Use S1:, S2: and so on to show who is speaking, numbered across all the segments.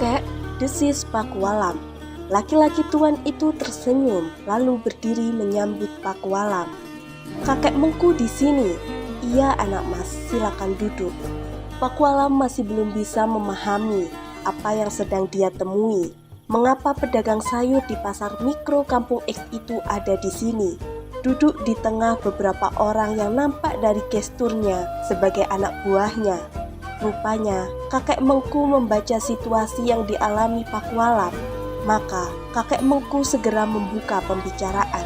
S1: "Kakek," desis Pakualam. Laki-laki tuan itu tersenyum lalu berdiri menyambut Pakualam. "Kakek Mengku di sini." "Iya anak mas, silakan duduk." Pakualam masih belum bisa memahami apa yang sedang dia temui. Mengapa pedagang sayur di pasar mikro Kampung X itu ada di sini, duduk di tengah beberapa orang yang nampak dari gesturnya sebagai anak buahnya. Rupanya kakek Mengku membaca situasi yang dialami Pakualam. Maka kakek Mengku segera membuka pembicaraan.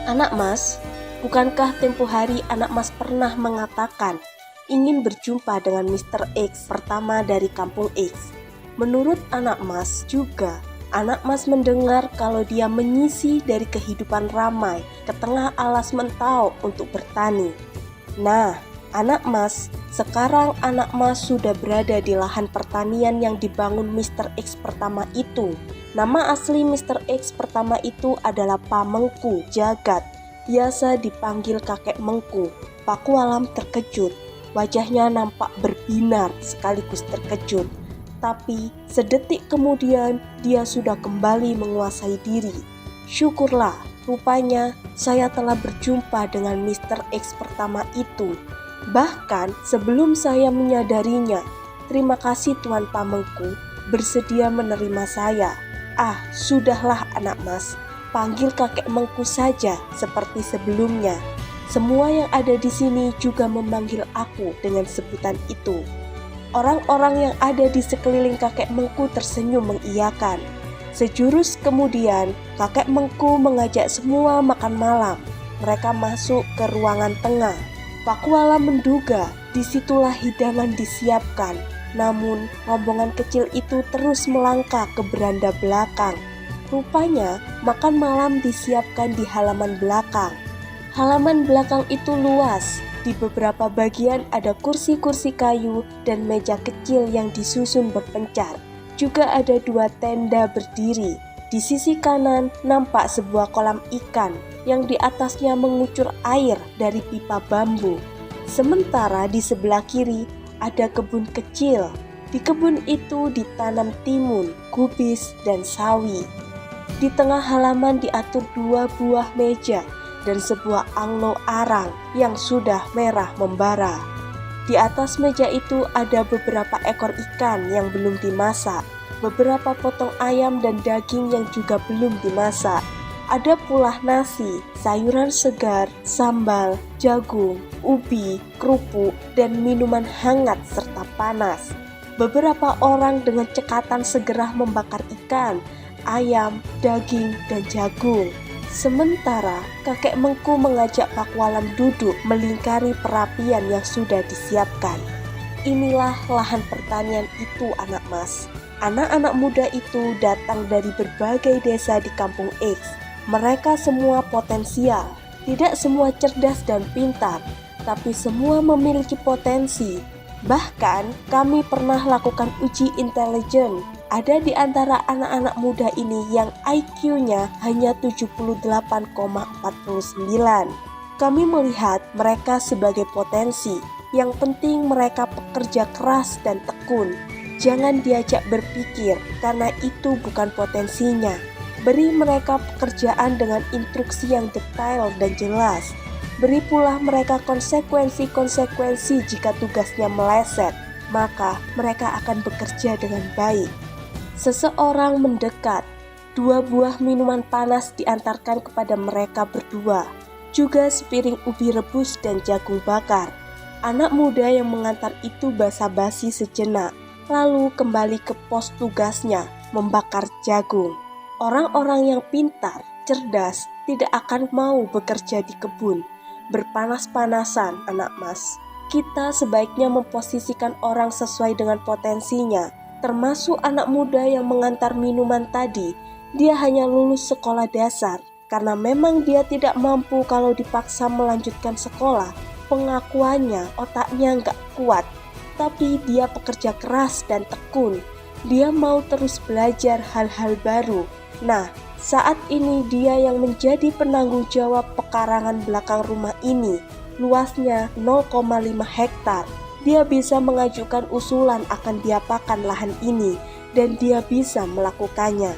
S1: "Anak mas, bukankah tempo hari anak mas pernah mengatakan ingin berjumpa dengan Mr. X pertama dari Kampung X? Menurut anak mas juga, anak mas mendengar kalau dia menyisi dari kehidupan ramai ke tengah alas mentau untuk bertani. Nah, anak mas, sekarang anak mas sudah berada di lahan pertanian yang dibangun Mr. X pertama itu. Nama asli Mr. X pertama itu adalah Pa Mengku Jagat, biasa dipanggil kakek Mengku." Pakualam terkejut. Wajahnya nampak berbinar sekaligus terkejut. Tapi sedetik kemudian dia sudah kembali menguasai diri. "Syukurlah, rupanya saya telah berjumpa dengan Mr. X pertama itu. Bahkan sebelum saya menyadarinya, terima kasih Tuan Pa Mengku bersedia menerima saya." "Ah, sudahlah anak mas, panggil kakek Mengku saja seperti sebelumnya. Semua yang ada di sini juga memanggil aku dengan sebutan itu." Orang-orang yang ada di sekeliling kakek Mengku tersenyum mengiyakan. Sejurus kemudian, kakek Mengku mengajak semua makan malam. Mereka masuk ke ruangan tengah. Pakualam menduga disitulah hidangan disiapkan. Namun, rombongan kecil itu terus melangkah ke beranda belakang. Rupanya, makan malam disiapkan di halaman belakang. Halaman belakang itu luas. Di beberapa bagian ada kursi-kursi kayu dan meja kecil yang disusun berpencar. Juga ada 2 tenda berdiri. Di sisi kanan nampak sebuah kolam ikan yang di atasnya mengucur air dari pipa bambu. Sementara di sebelah kiri ada kebun kecil. Di kebun itu ditanam timun, kubis, dan sawi. Di tengah halaman diatur 2 buah meja dan sebuah anglo arang yang sudah merah membara. Di atas meja itu ada beberapa ekor ikan yang belum dimasak, beberapa potong ayam dan daging yang juga belum dimasak. Ada pula nasi, sayuran segar, sambal, jagung, ubi, kerupuk, dan minuman hangat serta panas. Beberapa orang dengan cekatan segera membakar ikan, ayam, daging, dan jagung. Sementara kakek Mengku mengajak Pakualam duduk melingkari perapian yang sudah disiapkan. "Inilah lahan pertanian itu anak mas. Anak-anak muda itu datang dari berbagai desa di Kampung X. Mereka semua potensial. Tidak semua cerdas dan pintar, tapi semua memiliki potensi. Bahkan kami pernah lakukan uji intelijen. Ada di antara anak-anak muda ini yang IQ-nya hanya 78,49. Kami melihat mereka sebagai potensi. Yang penting mereka pekerja keras dan tekun. Jangan diajak berpikir karena itu bukan potensinya. Beri mereka pekerjaan dengan instruksi yang detail dan jelas. Beri pula mereka konsekuensi-konsekuensi jika tugasnya meleset. Maka mereka akan bekerja dengan baik." Seseorang mendekat. 2 buah minuman panas diantarkan kepada mereka berdua, juga sepiring ubi rebus dan jagung bakar. Anak muda yang mengantar itu basa-basi sejenak, lalu kembali ke pos tugasnya membakar jagung. Orang-orang yang pintar, cerdas, tidak akan mau bekerja di kebun berpanas-panasan, anak mas. Kita sebaiknya memposisikan orang sesuai dengan potensinya. Termasuk anak muda yang mengantar minuman tadi. Dia hanya lulus sekolah dasar. Karena memang dia tidak mampu kalau dipaksa melanjutkan sekolah. Pengakuannya, otaknya nggak kuat. Tapi dia pekerja keras dan tekun. Dia mau terus belajar hal-hal baru. Nah, saat ini dia yang menjadi penanggung jawab pekarangan belakang rumah ini. Luasnya 0,5 hektar. Dia bisa mengajukan usulan akan diapakan lahan ini dan dia bisa melakukannya.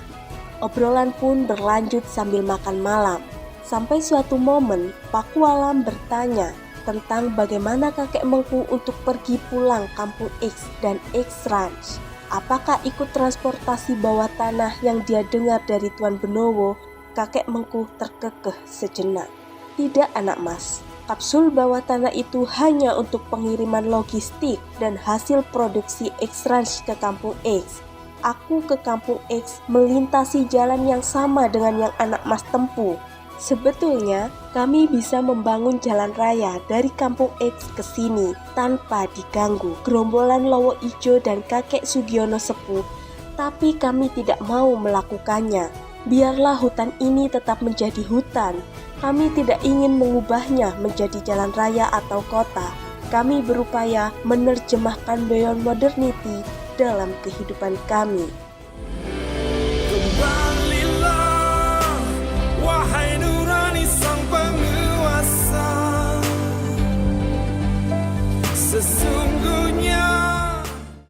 S1: Obrolan pun berlanjut sambil makan malam. Sampai suatu momen, Pakualam bertanya tentang bagaimana kakek Mengku untuk pergi pulang kampung X dan X Ranch. Apakah ikut transportasi bawah tanah yang dia dengar dari Tuan Benowo? Kakek Mengku terkekeh sejenak. Tidak, anak mas. Kapsul bawah tanah itu hanya untuk pengiriman logistik dan hasil produksi X Ranch ke kampung X. Aku ke kampung X melintasi jalan yang sama dengan yang anak mas tempuh. Sebetulnya, kami bisa membangun jalan raya dari kampung X ke sini tanpa diganggu gerombolan Lowo Ijo dan kakek Sugiono Sepuh, tapi kami tidak mau melakukannya. Biarlah hutan ini tetap menjadi hutan. Kami tidak ingin mengubahnya menjadi jalan raya atau kota. Kami berupaya menerjemahkan beyond modernity dalam kehidupan kami.
S2: Kembalilah, wahai nurani sang penguasa. Sesungguhnya